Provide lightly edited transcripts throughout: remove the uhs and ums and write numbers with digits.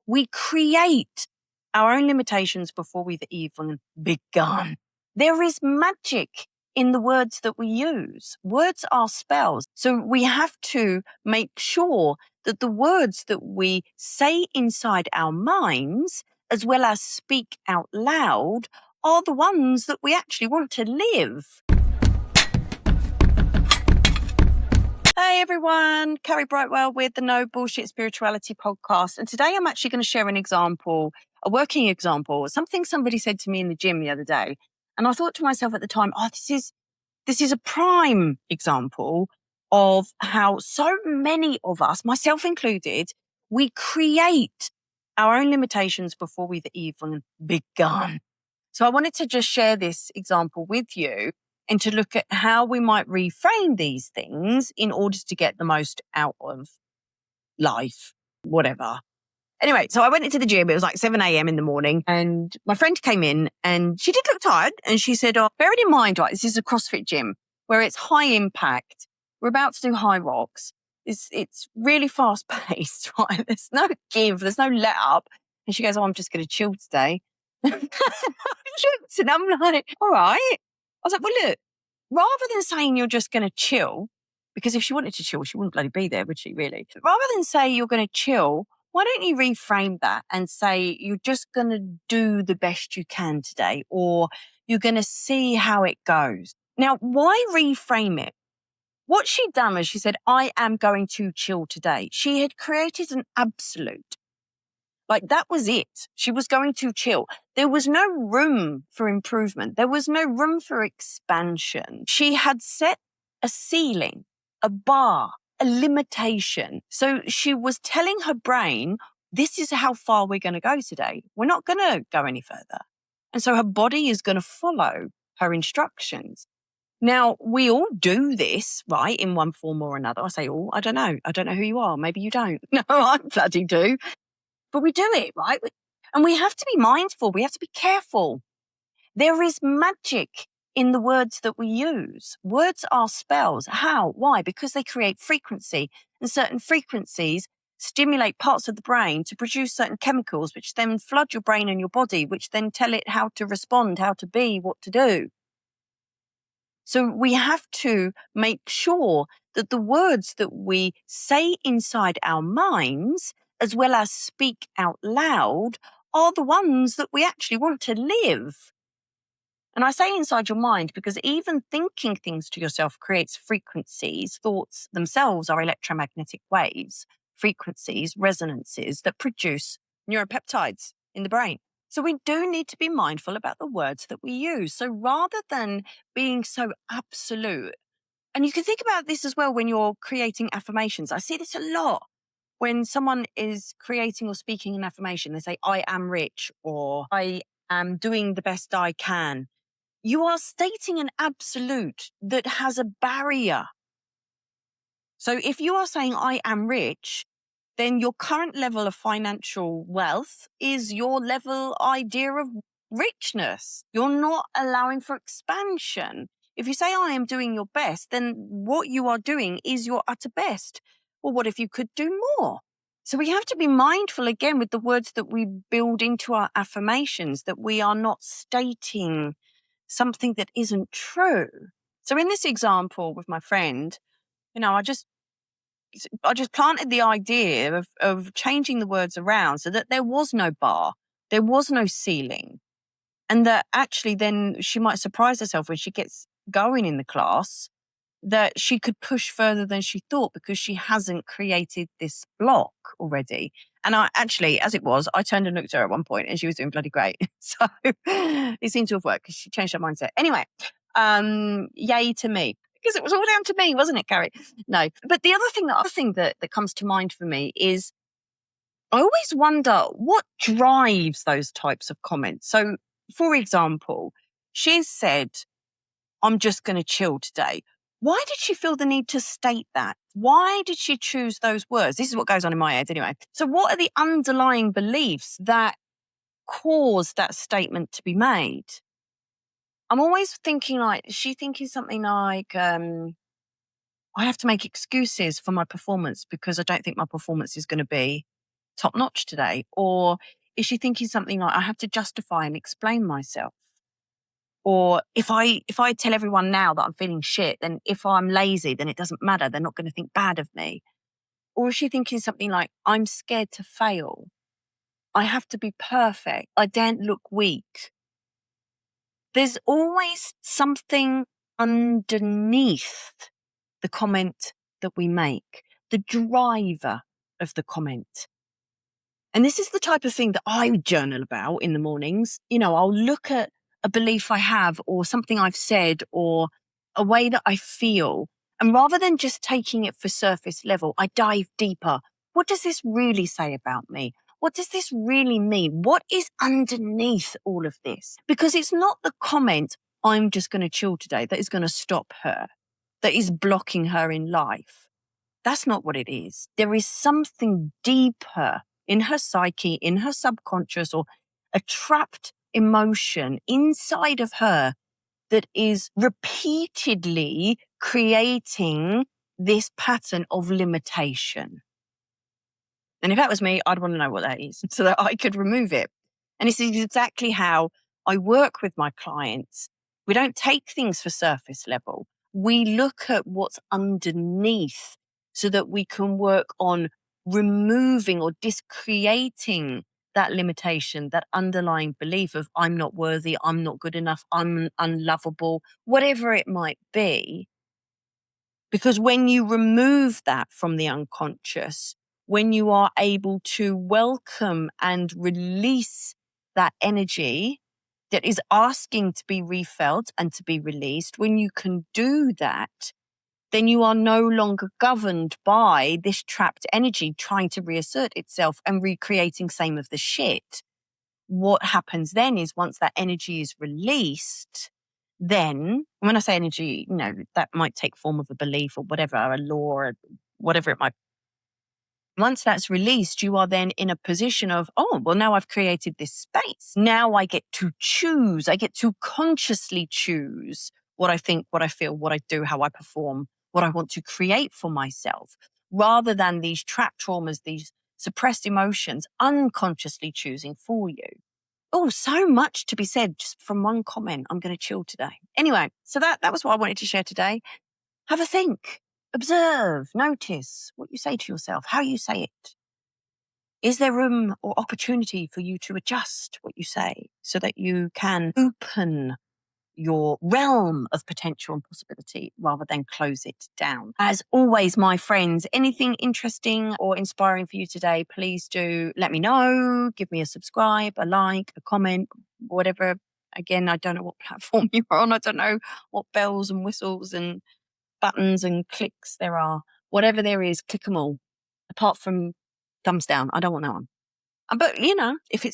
We create our own limitations before we've even begun. There is magic in the words that we use. Words are spells. So we have to make sure that the words that we say inside our minds, as well as speak out loud, are the ones that we actually want to live. Hey everyone, Carrie Brightwell with the No Bullshit Spirituality podcast. And today I'm actually going to share an example, a working example, something somebody said to me in the gym the other day. And I thought to myself at the time, this is a prime example of how so many of us, myself included, we create our own limitations before we've even begun. So I wanted to just share this example with you and to look at how we might reframe these things in order to get the most out of life, whatever. Anyway, so I went into the gym. It was like 7 a.m. in the morning and my friend came in and she did look tired and she said, bearing in mind, right, this is a CrossFit gym where it's high impact. We're about to do Hyrox. It's really fast paced, right? There's no give, there's no let up. And she goes, I'm just going to chill today. And I'm like, all right. I was like, well, look, rather than saying you're just going to chill, because if she wanted to chill, she wouldn't bloody be there, would she, really? Rather than say you're going to chill, why don't you reframe that and say you're just going to do the best you can today, or you're going to see how it goes. Now, why reframe it? What she'd done was she said, I am going to chill today. She had created an absolute. Like that was it. She was going to chill. There was no room for improvement. There was no room for expansion. She had set a ceiling, a bar, a limitation. So she was telling her brain, this is how far we're going to go today. We're not going to go any further. And so her body is going to follow her instructions. Now, we all do this, right, in one form or another. I say all, I don't know. I don't know who you are. Maybe you don't. No, I bloody do. But we do it, right? And we have to be mindful. We have to be careful. There is magic in the words that we use. Words are spells. How? Why? Because they create frequency. And certain frequencies stimulate parts of the brain to produce certain chemicals, which then flood your brain and your body, which then tell it how to respond, how to be, what to do. So we have to make sure that the words that we say inside our minds, as well as speak out loud, are the ones that we actually want to live. And I say inside your mind because even thinking things to yourself creates frequencies. Thoughts themselves are electromagnetic waves, frequencies, resonances that produce neuropeptides in the brain. So we do need to be mindful about the words that we use. So rather than being so absolute, and you can think about this as well when you're creating affirmations. I see this a lot. When someone is creating or speaking an affirmation, they say, I am rich, or I am doing the best I can. You are stating an absolute that has a barrier. So if you are saying, I am rich, then your current level of financial wealth is your level idea of richness. You're not allowing for expansion. If you say, I am doing your best, then what you are doing is your utter best. Well, what if you could do more? So we have to be mindful again with the words that we build into our affirmations, that we are not stating something that isn't true. So in this example with my friend, I just planted the idea of changing the words around so that there was no bar, there was no ceiling, and that actually then she might surprise herself when she gets going in the class that she could push further than she thought because she hasn't created this block already. And I actually, as it was, I turned and looked at her at one point and she was doing bloody great. So it seemed to have worked because she changed her mindset. Anyway, yay to me. Because it was all down to me, wasn't it, Carrie? No. But the other thing that comes to mind for me is I always wonder what drives those types of comments. So, for example, she said, I'm just going to chill today. Why did she feel the need to state that? Why did she choose those words? This is what goes on in my head anyway. So what are the underlying beliefs that caused that statement to be made? I'm always thinking is she thinking something like, I have to make excuses for my performance because I don't think my performance is going to be top notch today? Or is she thinking something like, I have to justify and explain myself? Or if I tell everyone now that I'm feeling shit, then if I'm lazy, then it doesn't matter. They're not going to think bad of me. Or is she thinking something like, I'm scared to fail. I have to be perfect. I daren't look weak. There's always something underneath the comment that we make, the driver of the comment. And this is the type of thing that I journal about in the mornings. I'll look at a belief I have or something I've said or a way that I feel. And rather than just taking it for surface level, I dive deeper. What does this really say about me? What does this really mean? What is underneath all of this? Because it's not the comment, I'm just going to chill today, that is going to stop her, that is blocking her in life. That's not what it is. There is something deeper in her psyche, in her subconscious, or a trapped emotion inside of her that is repeatedly creating this pattern of limitation. And if that was me, I'd want to know what that is so that I could remove it. And this is exactly how I work with my clients. We don't take things for surface level. We look at what's underneath so that we can work on removing or discreating that limitation, that underlying belief of I'm not worthy, I'm not good enough, I'm unlovable, whatever it might be. Because when you remove that from the unconscious, when you are able to welcome and release that energy that is asking to be refelt and to be released, when you can do that, then you are no longer governed by this trapped energy trying to reassert itself and recreating same of the shit. What happens then is once that energy is released, then when I say energy, that might take form of a belief or whatever, a law or whatever it might. Once that's released, you are then in a position of, now I've created this space. Now I get to choose. I get to consciously choose what I think, what I feel, what I do, how I perform, what I want to create for myself, rather than these trapped traumas, these suppressed emotions unconsciously choosing for you. Oh, so much to be said just from one comment. I'm going to chill today. Anyway, so that was what I wanted to share today. Have a think, observe, notice what you say to yourself, how you say it. Is there room or opportunity for you to adjust what you say so that you can open your realm of potential and possibility rather than close it down? As always, my friends, anything interesting or inspiring for you today, please do let me know. Give me a subscribe, a like, a comment, whatever. Again, I don't know what platform you're on. I don't know what bells and whistles and buttons and clicks there are. Whatever there is, click them all. Apart from thumbs down. I don't want that one. But if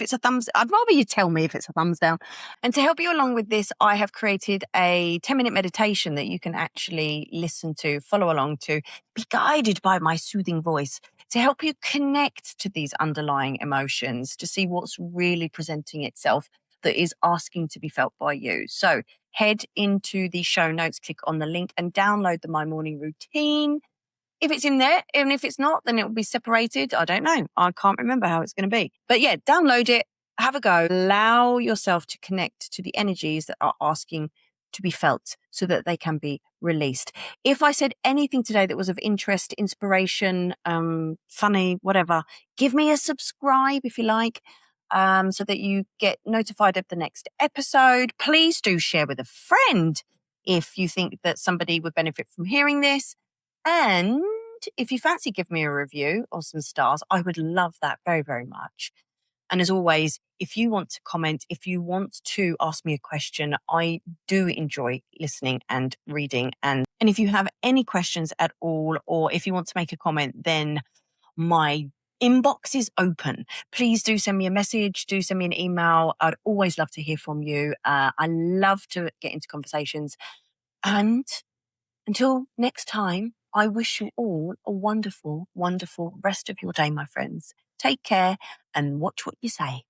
it's a thumbs, I'd rather you tell me if it's a thumbs down. And to help you along with this, I have created a 10-minute meditation that you can actually listen to, follow along to, be guided by my soothing voice to help you connect to these underlying emotions, to see what's really presenting itself that is asking to be felt by you. So head into the show notes, click on the link and download the My Morning Routine. If it's in there, and if it's not, then it will be separated. I don't know. I can't remember how it's going to be. But yeah, download it, have a go. Allow yourself to connect to the energies that are asking to be felt so that they can be released. If I said anything today that was of interest, inspiration, funny, whatever, give me a subscribe if you like, so that you get notified of the next episode. Please do share with a friend if you think that somebody would benefit from hearing this. And if you fancy give me a review or some stars, I would love that very, very much. And as always, if you want to comment, if you want to ask me a question, I do enjoy listening and reading. And if you have any questions at all, or if you want to make a comment, then my inbox is open. Please do send me a message, do send me an email. I'd always love to hear from you. I love to get into conversations. And until next time, I wish you all a wonderful, wonderful rest of your day, my friends. Take care and watch what you say.